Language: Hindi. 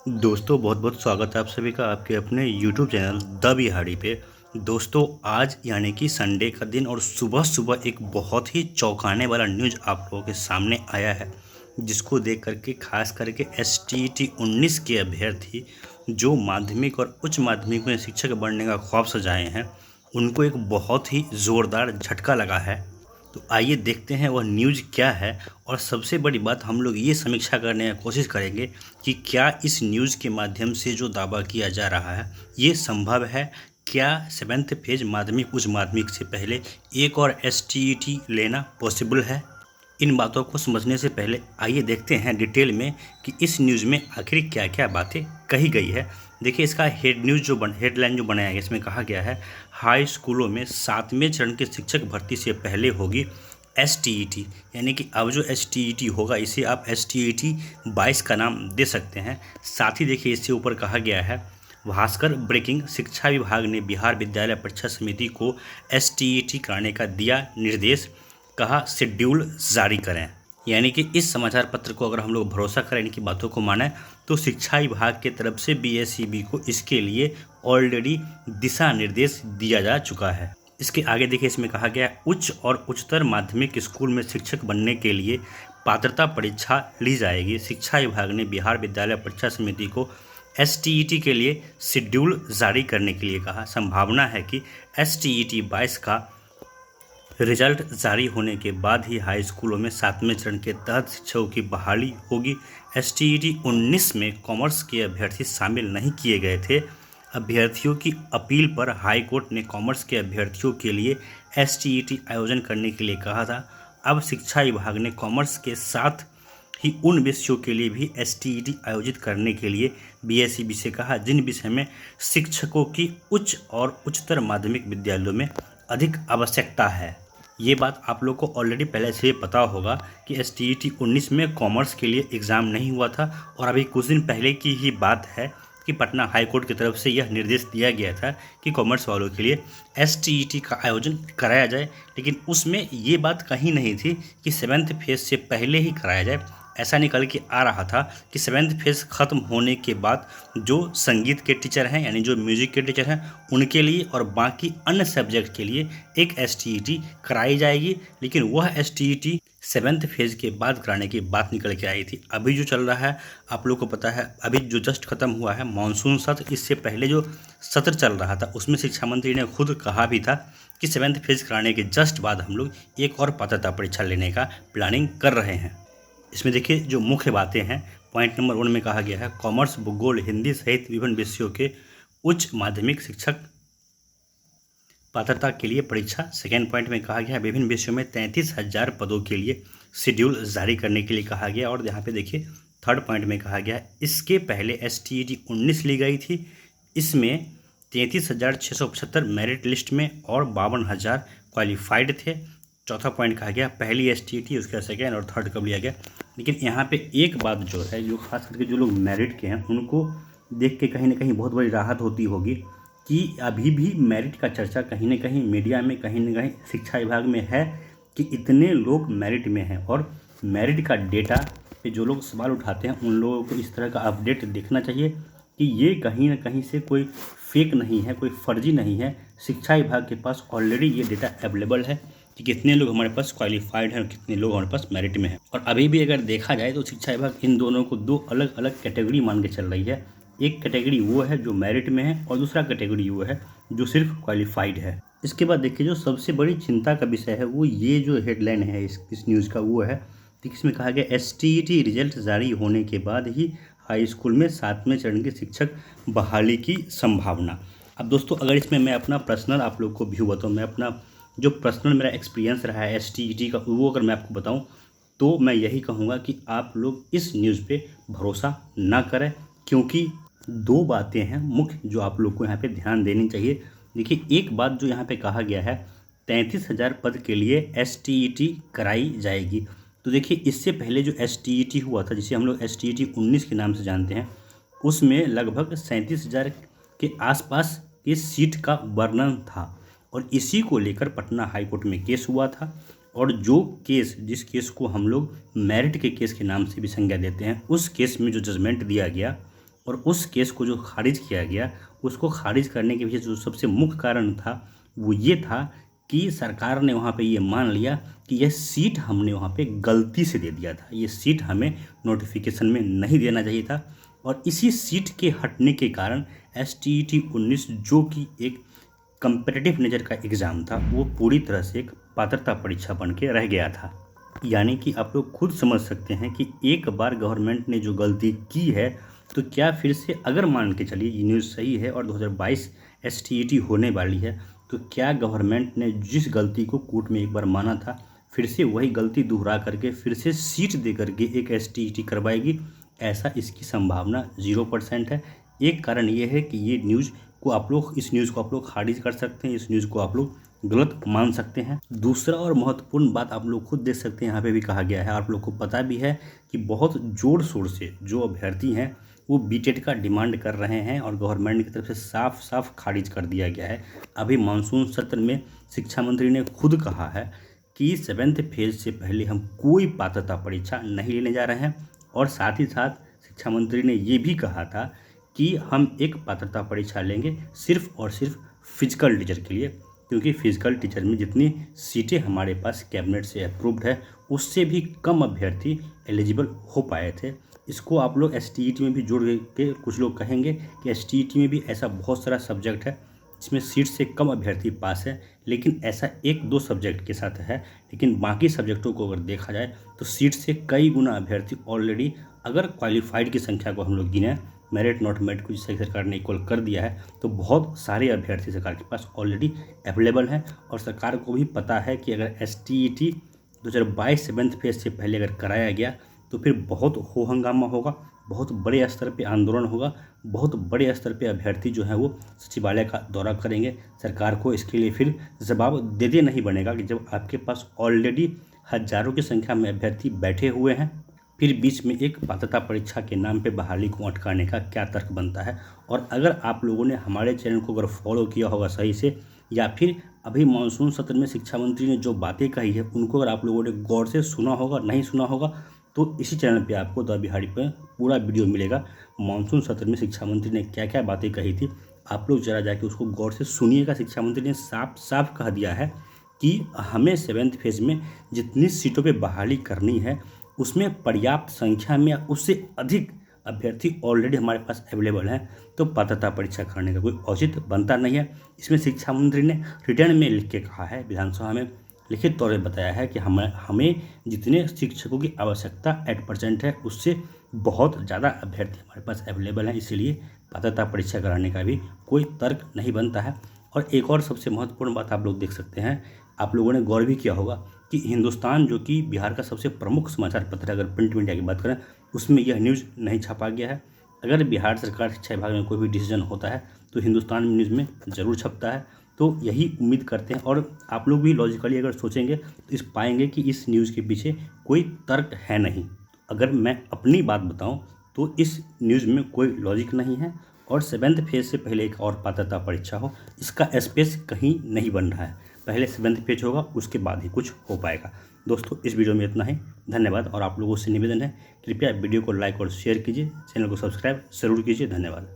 दोस्तों बहुत बहुत स्वागत है आप सभी का आपके अपने YouTube चैनल द बिहारी पे। दोस्तों आज यानी कि संडे का दिन और सुबह सुबह एक बहुत ही चौंकाने वाला न्यूज़ आप लोगों के सामने आया है, जिसको देख करके खास करके STET 19 के अभ्यर्थी जो माध्यमिक और उच्च माध्यमिक में शिक्षक बनने का ख्वाब सजाए हैं, उनको एक बहुत ही ज़ोरदार झटका लगा है। तो आइए देखते हैं वह न्यूज़ क्या है। और सबसे बड़ी बात हम लोग ये समीक्षा करने की कोशिश करेंगे कि क्या इस न्यूज़ के माध्यम से जो दावा किया जा रहा है ये संभव है। क्या सेवेंथ फेज माध्यमिक उच्च माध्यमिक से पहले एक और STET लेना पॉसिबल है। इन बातों को समझने से पहले आइए देखते हैं डिटेल में कि इस न्यूज़ में आखिर क्या क्या बातें कही गई है। देखिए इसका हेडलाइन जो बनाया गया इसमें कहा गया है हाई स्कूलों में 7वें चरण के शिक्षक भर्ती से पहले होगी STET, यानी कि अब जो STET होगा इसे आप STET 22 का नाम दे सकते हैं। साथ ही देखिए इससे ऊपर कहा गया है भास्कर ब्रेकिंग, शिक्षा विभाग ने बिहार विद्यालय परीक्षा समिति को STET कराने का दिया निर्देश, कहा शेड्यूल जारी करें। यानी कि इस समाचार पत्र को अगर हम लोग भरोसा करें, इनकी बातों को माने तो शिक्षा विभाग की तरफ से BSEB को इसके लिए ऑलरेडी दिशा निर्देश दिया जा चुका है। इसके आगे देखिए इसमें कहा गया उच्च और उच्चतर माध्यमिक स्कूल में शिक्षक बनने के लिए पात्रता परीक्षा ली जाएगी। शिक्षा विभाग ने बिहार विद्यालय परीक्षा समिति को STET के लिए शेड्यूल जारी करने के लिए कहा। संभावना है कि STET 22 का रिजल्ट जारी होने के बाद ही हाई स्कूलों में 7वें चरण के तहत शिक्षकों की बहाली होगी। STET 19 में कॉमर्स के अभ्यर्थी शामिल नहीं किए गए थे। अभ्यर्थियों की अपील पर हाई कोर्ट ने कॉमर्स के अभ्यर्थियों के लिए STET आयोजन करने के लिए कहा था। अब शिक्षा विभाग ने कॉमर्स के साथ ही उन विषयों के लिए भी STET आयोजित करने के लिए BSEB से कहा जिन विषय में शिक्षकों की उच्च और उच्चतर माध्यमिक विद्यालयों में अधिक आवश्यकता है। ये बात आप लोग को ऑलरेडी पहले से पता होगा कि STET 19 में कॉमर्स के लिए एग्ज़ाम नहीं हुआ था और अभी कुछ दिन पहले की ही बात है कि पटना हाई कोर्ट की तरफ से यह निर्देश दिया गया था कि कॉमर्स वालों के लिए STET का आयोजन कराया जाए, लेकिन उसमें ये बात कहीं नहीं थी कि 7वें फेज से पहले ही कराया जाए। ऐसा निकल के आ रहा था कि 7वें फेज ख़त्म होने के बाद जो संगीत के टीचर हैं यानी जो म्यूज़िक के टीचर हैं उनके लिए और बाकी अन्य सब्जेक्ट के लिए एक STET कराई जाएगी, लेकिन वह STET 7वें फेज के बाद कराने की बात निकल के आई थी। अभी जो चल रहा है आप लोग को पता है, अभी जो जस्ट ख़त्म हुआ है मानसून सत्र, इससे पहले जो सत्र चल रहा था उसमें शिक्षा मंत्री ने खुद कहा भी था कि 7वें फेज कराने के जस्ट बाद हम लोग एक और पात्रता परीक्षा लेने का प्लानिंग कर रहे हैं। इसमें देखिए जो मुख्य बातें हैं, पॉइंट नंबर 1 में कहा गया है कॉमर्स, भूगोल, हिंदी सहित विभिन्न विषयों के उच्च माध्यमिक शिक्षक पात्रता के लिए परीक्षा। सेकेंड पॉइंट में कहा गया है विभिन्न विषयों में 33,000 पदों के लिए शेड्यूल जारी करने के लिए कहा गया। और यहाँ पे देखिए थर्ड पॉइंट में कहा गया है इसके पहले STET 19 ली गई थी, इसमें 33,675 मेरिट लिस्ट में और 52,000 क्वालिफाइड थे। चौथा पॉइंट कहा गया पहली STET उसका सेकेंड और थर्ड कब लिया गया। लेकिन यहाँ पे एक बात जो है, जो खास करके जो लोग मेरिट के हैं उनको देख के कहीं ना कहीं बहुत बड़ी राहत होती होगी कि अभी भी मेरिट का चर्चा कहीं ना कहीं मीडिया में, कहीं ना कहीं शिक्षा विभाग में है कि इतने लोग मेरिट में हैं। और मेरिट का डेटा पे जो लोग सवाल उठाते हैं उन लोगों को इस तरह का अपडेट देखना चाहिए कि ये कहीं ना कहीं से कोई फेक नहीं है, कोई फर्जी नहीं है। शिक्षा विभाग के पास ऑलरेडी ये डेटा अवेलेबल है कि कितने लोग हमारे पास क्वालिफाइड हैं और कितने लोग हमारे पास मेरिट में हैं। और अभी भी अगर देखा जाए तो शिक्षा विभाग इन दोनों को दो अलग अलग कैटेगरी मान के चल रही है। एक कैटेगरी वो है जो मेरिट में है और दूसरा कैटेगरी वो है जो सिर्फ क्वालिफाइड है। इसके बाद देखिए जो सबसे बड़ी चिंता का विषय है वो ये जो हेडलाइन है इस न्यूज़ का वो है, इसमें कहा गया STET रिजल्ट जारी होने के बाद ही हाई स्कूल में 7वें चरण के शिक्षक बहाली की संभावना। अब दोस्तों अगर इसमें मैं अपना पर्सनल आप लोग को व्यू बताऊँ, मैं अपना जो पर्सनल मेरा एक्सपीरियंस रहा है STET का वो अगर मैं आपको बताऊं तो मैं यही कहूँगा कि आप लोग इस न्यूज़ पे भरोसा ना करें, क्योंकि दो बातें हैं मुख्य जो आप लोग को यहाँ पे ध्यान देनी चाहिए। देखिए एक बात जो यहाँ पे कहा गया है 33,000 पद के लिए STET कराई जाएगी। तो देखिए इससे पहले जो STET हुआ था जिसे हम लोग STET 19 के नाम से जानते हैं, उसमें लगभग 37,000 के आसपास की सीट का वर्णन था और इसी को लेकर पटना हाई कोर्ट में केस हुआ था। और जो केस, जिस केस को हम लोग मेरिट के केस के नाम से भी संज्ञा देते हैं, उस केस में जो जजमेंट दिया गया और उस केस को जो खारिज किया गया, उसको खारिज करने के पीछे जो सबसे मुख्य कारण था वो ये था कि सरकार ने वहाँ पे ये मान लिया कि यह सीट हमने वहाँ पे गलती से दे दिया था, ये सीट हमें नोटिफिकेशन में नहीं देना चाहिए था। और इसी सीट के हटने के कारण STET 19 जो कि एक कंपेटिटिव नेचर का एग्ज़ाम था, वो पूरी तरह से एक पात्रता परीक्षा बन के रह गया था। यानी कि आप लोग खुद समझ सकते हैं कि एक बार गवर्नमेंट ने जो गलती की है, तो क्या फिर से अगर मान के चलिए ये न्यूज़ सही है और 2022 STET होने वाली है, तो क्या गवर्नमेंट ने जिस गलती को कोर्ट में एक बार माना था, फिर से वही गलती दोहरा करके फिर से सीट दे करके एक STET करवाएगी? ऐसा इसकी संभावना 0% है। एक कारण ये है कि ये न्यूज़ को आप लोग, इस न्यूज़ को आप लोग खारिज कर सकते हैं, इस न्यूज़ को आप लोग गलत मान सकते हैं। दूसरा और महत्वपूर्ण बात आप लोग खुद देख सकते हैं, यहाँ पे भी कहा गया है, आप लोग को पता भी है कि बहुत ज़ोर शोर से जो अभ्यर्थी हैं वो BTET का डिमांड कर रहे हैं और गवर्नमेंट की तरफ से साफ साफ खारिज कर दिया गया है। अभी मानसून सत्र में शिक्षा मंत्री ने खुद कहा है कि 7th फेज से पहले हम कोई पात्रता परीक्षा नहीं लेने जा रहे हैं। और साथ ही साथ शिक्षा मंत्री ने ये भी कहा था कि हम एक पात्रता परीक्षा लेंगे सिर्फ और सिर्फ फिजिकल टीचर के लिए, क्योंकि फिजिकल टीचर में जितनी सीटें हमारे पास कैबिनेट से अप्रूव्ड है, उससे भी कम अभ्यर्थी एलिजिबल हो पाए थे। इसको आप लोग STET में भी जोड़ के कुछ लोग कहेंगे कि STET में भी ऐसा बहुत सारा सब्जेक्ट है जिसमें सीट से कम अभ्यर्थी पास है, लेकिन ऐसा 1-2 सब्जेक्ट के साथ है। लेकिन बाकी सब्जेक्टों को अगर देखा जाए तो सीट से कई गुना अभ्यर्थी ऑलरेडी, अगर क्वालिफाइड की संख्या को हम लोग गिने, मेरिट नॉट मेरिट को जिससे सरकार ने इक्वल कर दिया है, तो बहुत सारे अभ्यर्थी सरकार के पास ऑलरेडी अवेलेबल हैं। और सरकार को भी पता है कि अगर STET 2022 7th फेज से पहले अगर कराया गया तो फिर बहुत हो हंगामा होगा, बहुत बड़े स्तर पे आंदोलन होगा, बहुत बड़े स्तर पे अभ्यर्थी जो है वो सचिवालय का दौरा करेंगे। सरकार को इसके लिए फिर जवाब देते नहीं बनेगा कि जब आपके पास ऑलरेडी हज़ारों की संख्या में अभ्यर्थी बैठे हुए हैं, फिर बीच में एक पात्रता परीक्षा के नाम पे बहाली को अटकाने का क्या तर्क बनता है। और अगर आप लोगों ने हमारे चैनल को अगर फॉलो किया होगा सही से, या फिर अभी मानसून सत्र में शिक्षा मंत्री ने जो बातें कही है उनको अगर आप लोगों ने गौर से सुना होगा, नहीं सुना होगा, तो इसी चैनल पे आपको द बिहारी पर पूरा वीडियो मिलेगा। मानसून सत्र में शिक्षा मंत्री ने क्या क्या बातें कही थी, आप लोग जरा जाके उसको गौर से सुनिएगा। शिक्षा मंत्री ने साफ साफ कह दिया है कि हमें 7th फेज में जितनी सीटों पे बहाली करनी है उसमें पर्याप्त संख्या में, उससे अधिक अभ्यर्थी ऑलरेडी हमारे पास अवेलेबल हैं, तो पात्रता परीक्षा करने का कोई औचित्य बनता नहीं है। इसमें शिक्षा मंत्री ने रिटर्न में लिख के कहा है, विधानसभा में लिखित तौर पर बताया है कि हमें जितने शिक्षकों की आवश्यकता 8% है, उससे बहुत ज़्यादा अभ्यर्थी हमारे पास अवेलेबल हैं, इसीलिए पात्रता परीक्षा कराने का भी कोई तर्क नहीं बनता है। और एक और सबसे महत्वपूर्ण बात आप लोग देख सकते हैं, आप लोगों ने गौर भी किया होगा कि हिंदुस्तान जो कि बिहार का सबसे प्रमुख समाचार पत्र है, अगर प्रिंट मीडिया की बात करें, उसमें यह न्यूज़ नहीं छापा गया है। अगर बिहार सरकार शिक्षा विभाग में कोई भी डिसीजन होता है तो हिंदुस्तान न्यूज़ में ज़रूर छपता है। तो यही उम्मीद करते हैं, और आप लोग भी लॉजिकली अगर सोचेंगे तो इस पाएंगे कि इस न्यूज़ के पीछे कोई तर्क है नहीं। अगर मैं अपनी बात बताऊं तो इस न्यूज़ में कोई लॉजिक नहीं है, और 7th फेज से पहले एक और पात्रता परीक्षा हो, इसका स्पेस कहीं नहीं बन रहा है। पहले 7th फेज होगा, उसके बाद ही कुछ हो पाएगा। दोस्तों, इस वीडियो में इतना ही, धन्यवाद। और आप लोगों से निवेदन है, कृपया वीडियो को लाइक और शेयर कीजिए, चैनल को सब्सक्राइब जरूर कीजिए। धन्यवाद।